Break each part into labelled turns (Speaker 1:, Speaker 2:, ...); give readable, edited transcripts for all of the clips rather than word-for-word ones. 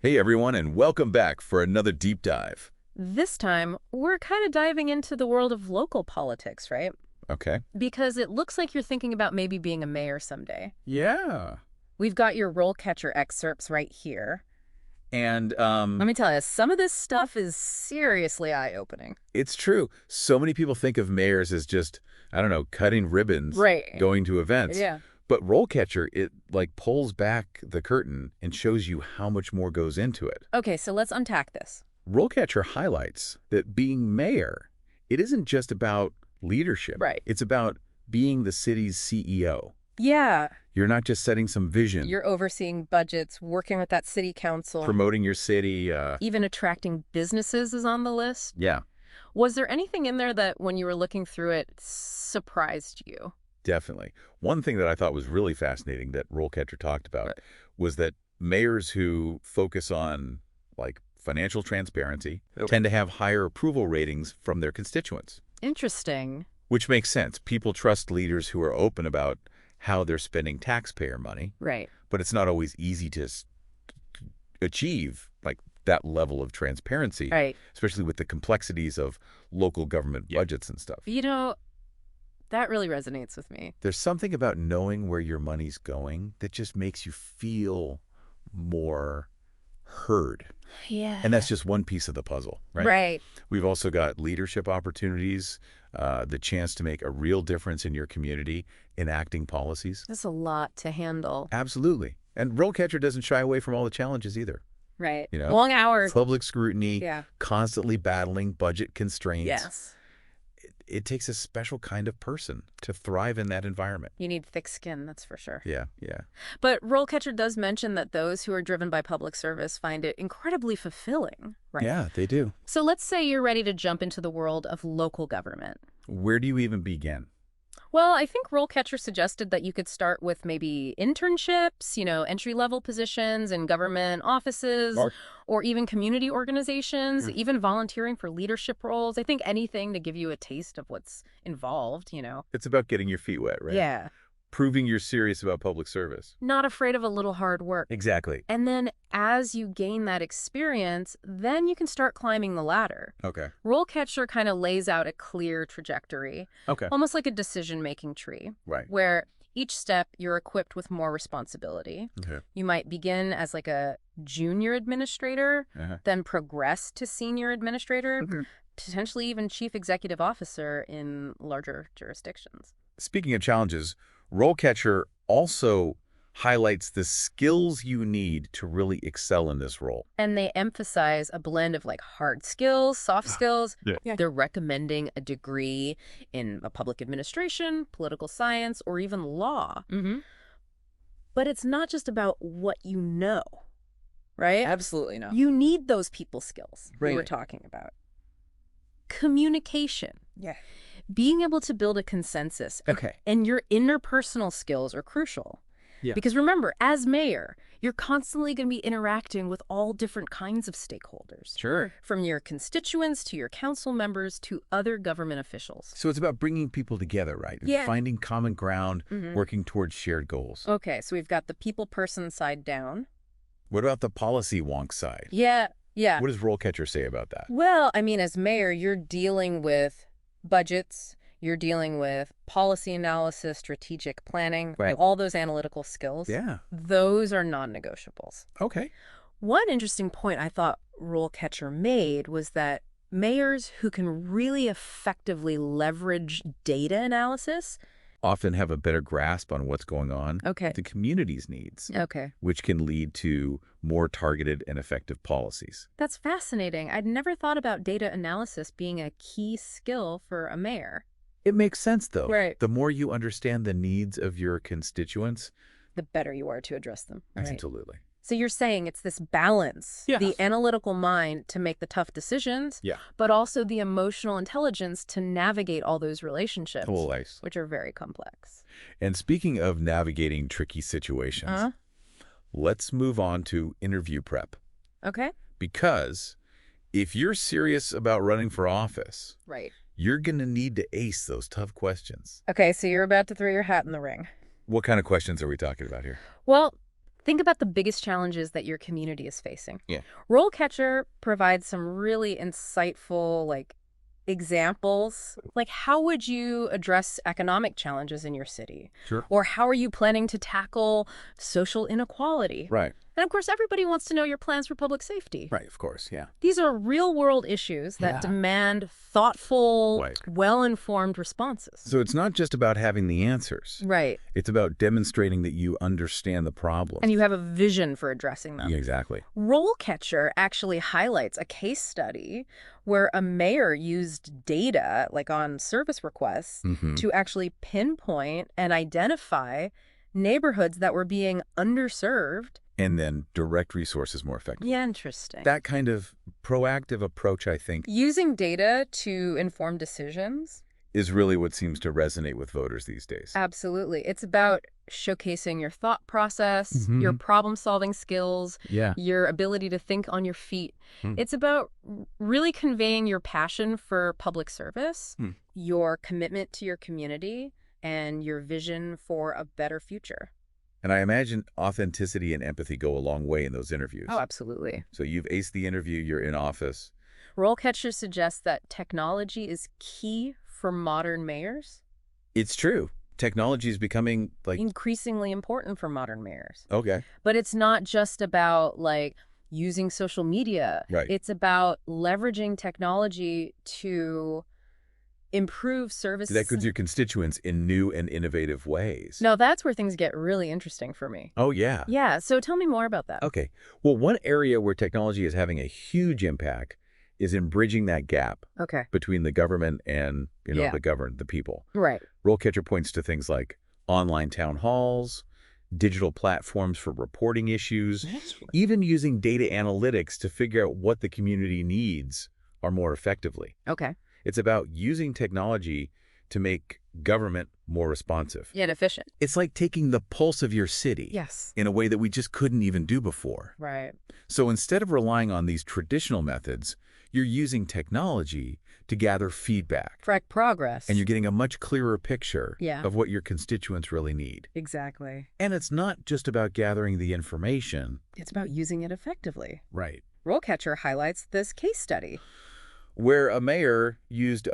Speaker 1: Hey everyone, and welcome back for another deep dive.
Speaker 2: This time, we're kind of diving into the world of local politics, right?
Speaker 1: Okay.
Speaker 2: Because it looks like you're thinking about maybe being a mayor someday.
Speaker 1: Yeah.
Speaker 2: We've got your RoleCatcher excerpts right here.
Speaker 1: And
Speaker 2: Let me tell you, some of this stuff is seriously eye-opening.
Speaker 1: it's true. So many people think of mayors as just, I don't know, cutting ribbons,
Speaker 2: Right.
Speaker 1: going to events.
Speaker 2: Yeah.
Speaker 1: But RoleCatcher, it like pulls back the curtain and shows you how much more goes into it.
Speaker 2: Okay, so let's unpack this.
Speaker 1: RoleCatcher highlights that being mayor, it isn't just about leadership.
Speaker 2: Right.
Speaker 1: It's about being the city's CEO.
Speaker 2: Yeah.
Speaker 1: You're not just setting some vision,
Speaker 2: You're overseeing budgets, working with that city council.
Speaker 1: promoting your city.
Speaker 2: Even attracting businesses is on the list.
Speaker 1: Yeah.
Speaker 2: Was there anything in there that, when you were looking through it, surprised you?
Speaker 1: Definitely. One thing that I thought was really fascinating that RoleCatcher talked about
Speaker 2: Right.
Speaker 1: was that mayors who focus on like financial transparency
Speaker 2: Okay.
Speaker 1: tend to have higher approval ratings from their constituents,
Speaker 2: Interesting.
Speaker 1: which makes sense. People trust leaders who are open about how they're spending taxpayer money,
Speaker 2: Right.
Speaker 1: but it's not always easy to achieve like that level of transparency,
Speaker 2: Right.
Speaker 1: especially with the complexities of local government
Speaker 2: Yeah.
Speaker 1: budgets and stuff.
Speaker 2: You know, that really resonates with me.
Speaker 1: There's something about knowing where your money's going that just makes you feel more heard.
Speaker 2: Yeah.
Speaker 1: And that's just one piece of the puzzle, right?
Speaker 2: Right.
Speaker 1: We've also got leadership opportunities, the chance to make a real difference in your community, enacting policies.
Speaker 2: That's a lot to handle.
Speaker 1: Absolutely. And RoleCatcher doesn't shy away from all the challenges either.
Speaker 2: Right.
Speaker 1: You know,
Speaker 2: Long hours.
Speaker 1: Public scrutiny,
Speaker 2: Yeah.
Speaker 1: constantly battling budget constraints.
Speaker 2: Yes.
Speaker 1: It takes a special kind of person to thrive in that environment.
Speaker 2: You need thick skin, that's for sure.
Speaker 1: Yeah, yeah.
Speaker 2: But RoleCatcher does mention that those who are driven by public service find it incredibly fulfilling. Right.
Speaker 1: Yeah, they do.
Speaker 2: So let's say you're ready to jump into the world of local government.
Speaker 1: Where do you even begin?
Speaker 2: Well, I think RoleCatcher suggested that you could start with maybe internships, entry-level positions in government offices, or even community organizations, even volunteering for leadership roles. I think anything to give you a taste of what's involved.
Speaker 1: It's about getting your feet wet, right?
Speaker 2: Yeah.
Speaker 1: Proving you're serious about public service.
Speaker 2: Not afraid of a little hard work.
Speaker 1: Exactly.
Speaker 2: And then as you gain that experience, then you can start climbing the ladder.
Speaker 1: Okay.
Speaker 2: RoleCatcher kind of lays out a clear trajectory,
Speaker 1: Okay.
Speaker 2: almost like a decision-making tree,
Speaker 1: Right.
Speaker 2: where each step you're equipped with more responsibility.
Speaker 1: Okay.
Speaker 2: You might begin as like a junior administrator, then progress to senior administrator, potentially even chief executive officer in larger jurisdictions.
Speaker 1: Speaking of challenges, RoleCatcher also highlights the skills you need to really excel in this role.
Speaker 2: And they emphasize a blend of like hard skills, soft skills.
Speaker 1: Yeah.
Speaker 2: They're recommending a degree in a public administration, political science, or even law. But it's not just about what you know, right?
Speaker 3: Absolutely not.
Speaker 2: You need those people skills we were
Speaker 3: Right.
Speaker 2: talking about. Communication.
Speaker 3: Yeah.
Speaker 2: Being able to build a consensus.
Speaker 3: Okay.
Speaker 2: And your interpersonal skills are crucial.
Speaker 3: Yeah.
Speaker 2: Because remember, as mayor, you're constantly going to be interacting with all different kinds of stakeholders.
Speaker 3: Sure.
Speaker 2: From your constituents to your council members to other government officials.
Speaker 1: So it's about bringing people together, right?
Speaker 2: Yeah.
Speaker 1: Finding common ground, working towards shared goals.
Speaker 2: Okay, so we've got the people person side down.
Speaker 1: What about the policy wonk side?
Speaker 2: Yeah.
Speaker 1: What does RoleCatcher say about that?
Speaker 2: Well, I mean, as mayor, you're dealing with budgets, you're dealing with policy analysis, strategic planning,
Speaker 1: Right.
Speaker 2: all those analytical skills.
Speaker 1: Yeah.
Speaker 2: Those are non-negotiables.
Speaker 1: Okay.
Speaker 2: One interesting point I thought RoleCatcher made was that mayors who can really effectively leverage data analysis.
Speaker 1: Often have a better grasp on what's going on.
Speaker 2: Okay.
Speaker 1: The community's needs,
Speaker 2: Okay.
Speaker 1: which can lead to more targeted and effective policies.
Speaker 2: That's fascinating. I'd never thought about data analysis being a key skill for a mayor.
Speaker 1: It makes sense, though.
Speaker 2: Right.
Speaker 1: The more you understand the needs of your constituents,
Speaker 2: The better you are to address them. Right.
Speaker 1: absolutely.
Speaker 2: So you're saying it's this balance,
Speaker 3: Yes.
Speaker 2: the analytical mind to make the tough decisions,
Speaker 1: Yeah.
Speaker 2: but also the emotional intelligence to navigate all those relationships,
Speaker 1: Always.
Speaker 2: which are very complex.
Speaker 1: And speaking of navigating tricky situations, let's move on to interview prep.
Speaker 2: Okay.
Speaker 1: Because if you're serious about running for office,
Speaker 2: Right.
Speaker 1: you're going to need to ace those tough questions.
Speaker 2: Okay, so you're about to throw your hat in the ring.
Speaker 1: What kind of questions are we talking about here?
Speaker 2: Well, Think about the biggest challenges that your community is facing.
Speaker 1: Yeah.
Speaker 2: RoleCatcher provides some really insightful, examples. Like, how would you address economic challenges in your city?
Speaker 1: Sure.
Speaker 2: Or how are you planning to tackle social inequality?
Speaker 1: Right.
Speaker 2: And of course, everybody wants to know your plans for public safety.
Speaker 1: Right, of course, yeah.
Speaker 2: These are real-world issues that
Speaker 1: Yeah.
Speaker 2: demand thoughtful,
Speaker 1: Right.
Speaker 2: well-informed responses.
Speaker 1: So it's not just about having the answers.
Speaker 2: Right.
Speaker 1: It's about demonstrating that you understand the problem.
Speaker 2: And you have a vision for addressing them.
Speaker 1: Yeah, exactly.
Speaker 2: RoleCatcher actually highlights a case study where a mayor used data, like on service requests, to actually pinpoint and identify neighborhoods that were being underserved.
Speaker 1: And then direct resources more effectively.
Speaker 2: Yeah, interesting.
Speaker 1: That kind of proactive approach, I think,
Speaker 2: Using data to inform decisions.
Speaker 1: is really what seems to resonate with voters these days.
Speaker 2: Absolutely. It's about showcasing your thought process, your problem-solving skills,
Speaker 1: Yeah.
Speaker 2: your ability to think on your feet.
Speaker 1: Hmm.
Speaker 2: It's about really conveying your passion for public service, your commitment to your community, and your vision for a better future.
Speaker 1: And I imagine authenticity and empathy go a long way in those interviews.
Speaker 2: Oh, absolutely.
Speaker 1: So you've aced the interview, you're in office.
Speaker 2: RoleCatcher suggests that technology is key for modern mayors.
Speaker 1: It's true. Technology is becoming
Speaker 2: Increasingly important for modern mayors.
Speaker 1: okay.
Speaker 2: But it's not just about, using social media.
Speaker 1: Right.
Speaker 2: It's about leveraging technology to improve services.
Speaker 1: That includes your constituents in new and innovative ways.
Speaker 2: No, that's where things get really interesting for me.
Speaker 1: Oh, yeah.
Speaker 2: Yeah, so tell me more about that.
Speaker 1: Okay. Well, one area where technology is having a huge impact is in bridging that gap
Speaker 2: Okay.
Speaker 1: between the government and,
Speaker 2: Yeah.
Speaker 1: the governed, the people.
Speaker 2: Right.
Speaker 1: RoleCatcher points to things like online town halls, digital platforms for reporting issues, even using data analytics to figure out what the community needs are more effectively.
Speaker 2: Okay.
Speaker 1: It's about using technology to make government more responsive.
Speaker 2: Yet efficient.
Speaker 1: It's like taking the pulse of your city
Speaker 2: Yes.
Speaker 1: in a way that we just couldn't even do before.
Speaker 2: Right.
Speaker 1: So instead of relying on these traditional methods, you're using technology to gather feedback.
Speaker 2: Track progress.
Speaker 1: And you're getting a much clearer picture
Speaker 2: Yeah.
Speaker 1: of what your constituents really need.
Speaker 2: Exactly.
Speaker 1: And it's not just about gathering the information.
Speaker 2: It's about using it effectively.
Speaker 1: Right.
Speaker 2: RoleCatcher highlights this case study
Speaker 1: Where a mayor used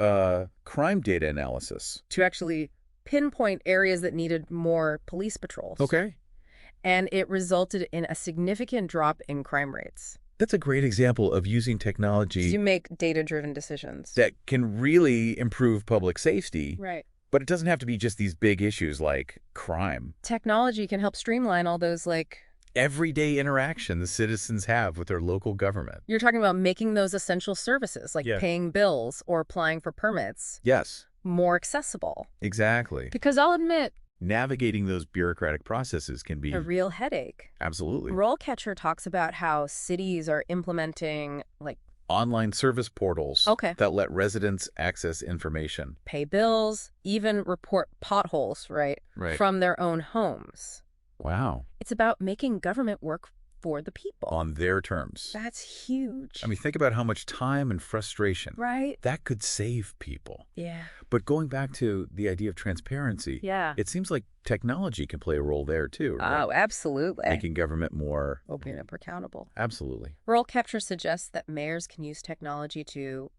Speaker 1: crime data analysis.
Speaker 2: to actually pinpoint areas that needed more police patrols.
Speaker 1: Okay.
Speaker 2: And it resulted in a significant drop in crime rates.
Speaker 1: That's a great example of using technology
Speaker 2: To make data-driven decisions.
Speaker 1: that can really improve public safety.
Speaker 2: Right.
Speaker 1: But it doesn't have to be just these big issues like crime.
Speaker 2: Technology can help streamline all those,
Speaker 1: Everyday interaction the citizens have with their local government.
Speaker 2: you're talking about making those essential services, like
Speaker 1: Yeah.
Speaker 2: paying bills or applying for permits,
Speaker 1: Yes,
Speaker 2: more accessible.
Speaker 1: exactly.
Speaker 2: Because I'll admit,
Speaker 1: Navigating those bureaucratic processes can be
Speaker 2: a real headache.
Speaker 1: absolutely.
Speaker 2: RoleCatcher talks about how cities are implementing,
Speaker 1: Online service portals
Speaker 2: Okay.
Speaker 1: that let residents access information.
Speaker 2: pay bills, even report potholes, right,
Speaker 1: Right.
Speaker 2: from their own homes.
Speaker 1: Wow.
Speaker 2: It's about making government work for the people.
Speaker 1: On their terms.
Speaker 2: That's huge.
Speaker 1: I mean, think about how much time and frustration
Speaker 2: right?
Speaker 1: that could save people.
Speaker 2: Yeah.
Speaker 1: But going back to the idea of transparency,
Speaker 2: Yeah.
Speaker 1: it seems like technology can play a role there too, right?
Speaker 2: Oh, absolutely.
Speaker 1: Making government more...
Speaker 2: Open up accountable.
Speaker 1: Absolutely.
Speaker 2: RoleCatcher suggests that mayors can use technology to,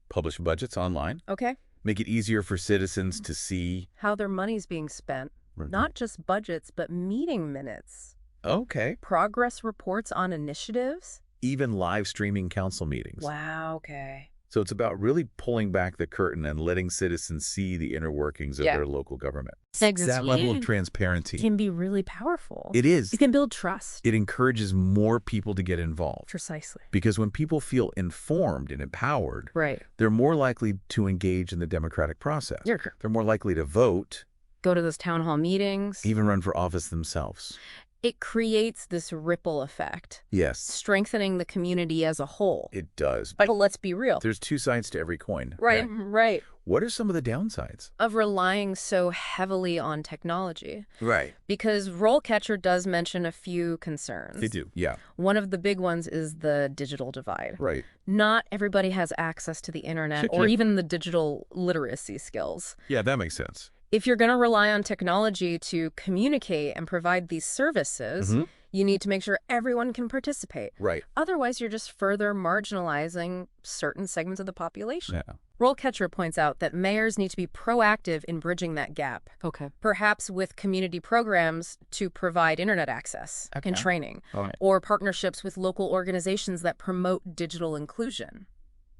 Speaker 1: Publish budgets online.
Speaker 2: okay,
Speaker 1: Make it easier for citizens to see...
Speaker 2: how their money's being spent. Not just budgets, but meeting minutes,
Speaker 1: Okay.
Speaker 2: progress reports on initiatives.
Speaker 1: Even live streaming council meetings.
Speaker 2: Wow, okay.
Speaker 1: So it's about really pulling back the curtain and letting citizens see the inner workings of
Speaker 2: Yeah.
Speaker 1: their local government.
Speaker 2: Exactly.
Speaker 1: That level of transparency.
Speaker 2: Can be really powerful.
Speaker 1: It is.
Speaker 2: You can build trust.
Speaker 1: It encourages more people to get involved.
Speaker 2: Precisely.
Speaker 1: Because when people feel informed and empowered,
Speaker 2: Right.
Speaker 1: they're more likely to engage in the democratic process.
Speaker 2: You're correct.
Speaker 1: They're more likely to vote,
Speaker 2: Go to those town hall meetings.
Speaker 1: even run for office themselves.
Speaker 2: It creates this ripple effect,
Speaker 1: Yes,
Speaker 2: strengthening the community as a whole.
Speaker 1: it does.
Speaker 2: But let's be real.
Speaker 1: There's two sides to every coin.
Speaker 2: Right, right.
Speaker 1: What are some of the downsides?
Speaker 2: Of relying so heavily on technology.
Speaker 1: Right.
Speaker 2: Because RoleCatcher does mention a few concerns.
Speaker 1: They do. Yeah.
Speaker 2: One of the big ones is the digital divide.
Speaker 1: Right.
Speaker 2: Not everybody has access to the internet
Speaker 1: Sure,
Speaker 2: or
Speaker 1: sure.
Speaker 2: even the digital literacy skills.
Speaker 1: Yeah, that makes sense.
Speaker 2: If you're going to rely on technology to communicate and provide these services, you need to make sure everyone can participate.
Speaker 1: Right.
Speaker 2: Otherwise, you're just further marginalizing certain segments of the population.
Speaker 1: Yeah.
Speaker 2: RoleCatcher points out that mayors need to be proactive in bridging that gap.
Speaker 3: Okay.
Speaker 2: Perhaps with community programs to provide internet access and training, or partnerships with local organizations that promote digital inclusion.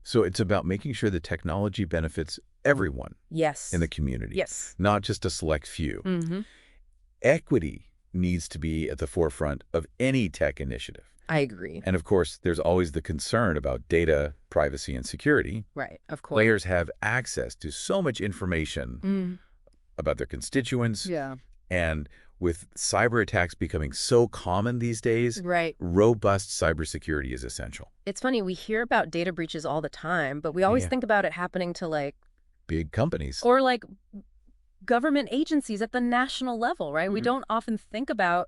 Speaker 1: So it's about making sure the technology benefits everyone
Speaker 2: Yes.
Speaker 1: in the community,
Speaker 2: Yes.
Speaker 1: not just a select few. Equity needs to be at the forefront of any tech initiative.
Speaker 2: I agree.
Speaker 1: And of course, there's always the concern about data, privacy, and security.
Speaker 2: Right, of course.
Speaker 1: Players have access to so much information about their constituents.
Speaker 2: Yeah.
Speaker 1: And with cyber attacks becoming so common these days,
Speaker 2: Right.
Speaker 1: robust cybersecurity is essential.
Speaker 2: It's funny, we hear about data breaches all the time, but we always think about it happening to like...
Speaker 1: Big companies.
Speaker 2: Or like government agencies at the national level, right? We don't often think about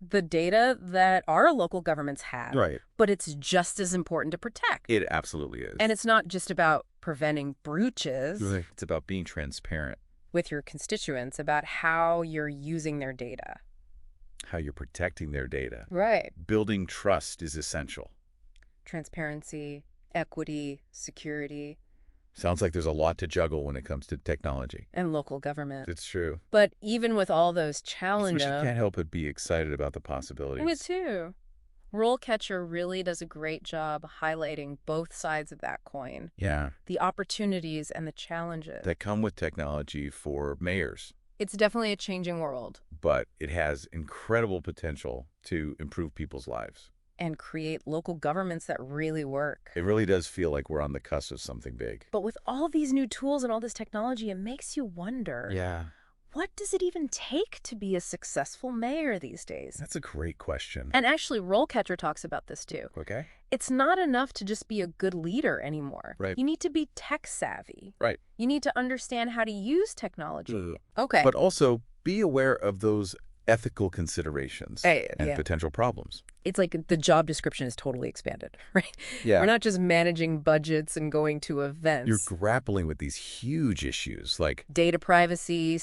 Speaker 2: the data that our local governments have.
Speaker 1: Right.
Speaker 2: But it's just as important to protect.
Speaker 1: It absolutely is.
Speaker 2: And it's not just about preventing breaches
Speaker 1: It's about being transparent,
Speaker 2: with your constituents about how you're using their data.
Speaker 1: how you're protecting their data.
Speaker 2: Right.
Speaker 1: Building trust is essential.
Speaker 2: Transparency, equity, security,
Speaker 1: Sounds like there's a lot to juggle when it comes to technology.
Speaker 2: and local government.
Speaker 1: It's true.
Speaker 2: But even with all those challenges...
Speaker 1: You can't help but be excited about the possibilities.
Speaker 2: Me too. RoleCatcher really does a great job highlighting both sides of that coin.
Speaker 1: Yeah.
Speaker 2: The opportunities and the challenges.
Speaker 1: That come with technology for mayors.
Speaker 2: It's definitely a changing world.
Speaker 1: But it has incredible potential to improve people's lives.
Speaker 2: And create local governments that really work.
Speaker 1: It really does feel like we're on the cusp of something big.
Speaker 2: But with all these new tools and all this technology, it makes you wonder,
Speaker 1: Yeah.
Speaker 2: what does it even take to be a successful mayor these days?
Speaker 1: That's a great question.
Speaker 2: And actually, RoleCatcher talks about this too.
Speaker 1: Okay.
Speaker 2: It's not enough to just be a good leader anymore.
Speaker 1: Right.
Speaker 2: You need to be tech savvy.
Speaker 1: Right.
Speaker 2: You need to understand how to use technology. Okay.
Speaker 1: But also be aware of those ethical considerations and potential problems.
Speaker 2: It's like the job description is totally expanded, right?
Speaker 1: Yeah.
Speaker 2: We're not just managing budgets and going to events.
Speaker 1: You're grappling with these huge issues like
Speaker 2: data privacy,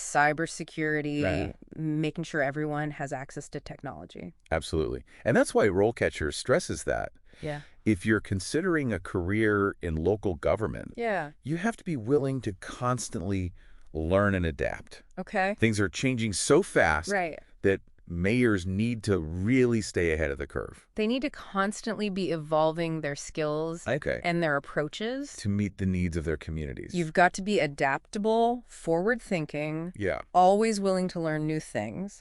Speaker 2: cybersecurity, making sure everyone has access to technology.
Speaker 1: Absolutely. And that's why RoleCatcher stresses that.
Speaker 2: Yeah.
Speaker 1: If you're considering a career in local government,
Speaker 2: Yeah.
Speaker 1: you have to be willing to constantly learn and adapt.
Speaker 2: Okay.
Speaker 1: Things are changing so fast
Speaker 2: Right.
Speaker 1: that mayors need to really stay ahead of the curve.
Speaker 2: They need to constantly be evolving their skills and their approaches
Speaker 1: to meet the needs of their communities.
Speaker 2: You've got to be adaptable, forward-thinking, always willing to learn new things.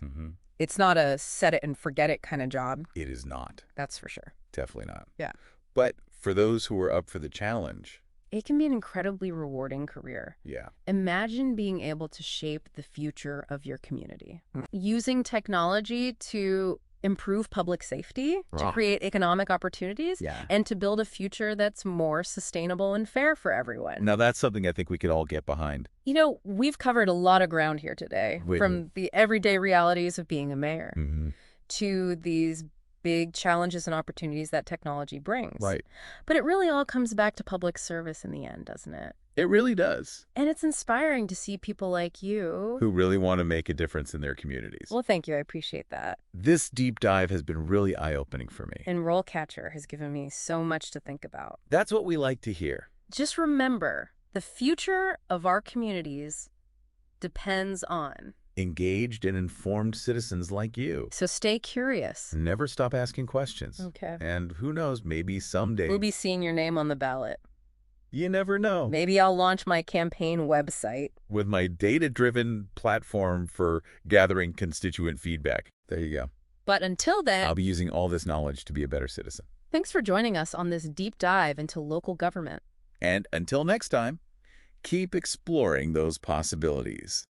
Speaker 2: It's not a set it and forget it kind of job.
Speaker 1: It is not.
Speaker 2: That's for sure.
Speaker 1: Definitely not.
Speaker 2: Yeah.
Speaker 1: But for those who are up for the challenge,
Speaker 2: it can be an incredibly rewarding career.
Speaker 1: Yeah.
Speaker 2: Imagine being able to shape the future of your community. Using technology to improve public safety, to create economic opportunities, and to build a future that's more sustainable and fair for everyone.
Speaker 1: Now, that's something I think we could all get behind.
Speaker 2: You know, we've covered a lot of ground here today, from the everyday realities of being a mayor to these big challenges and opportunities that technology brings.
Speaker 1: Right.
Speaker 2: But it really all comes back to public service in the end, doesn't it?
Speaker 1: It really does.
Speaker 2: And it's inspiring to see people like you
Speaker 1: who really want to make a difference in their communities.
Speaker 2: Well, thank you. I appreciate that.
Speaker 1: This deep dive has been really eye-opening for me.
Speaker 2: And RoleCatcher has given me so much to think about.
Speaker 1: That's what we like to hear.
Speaker 2: Just remember, the future of our communities depends on
Speaker 1: engaged and informed citizens like you.
Speaker 2: So stay curious.
Speaker 1: Never stop asking questions.
Speaker 2: Okay.
Speaker 1: And who knows, maybe someday
Speaker 2: we'll be seeing your name on the ballot.
Speaker 1: You never know.
Speaker 2: Maybe I'll launch my campaign website
Speaker 1: with my data-driven platform for gathering constituent feedback. There you go.
Speaker 2: But until then,
Speaker 1: I'll be using all this knowledge to be a better citizen.
Speaker 2: Thanks for joining us on this deep dive into local government.
Speaker 1: And until next time, keep exploring those possibilities.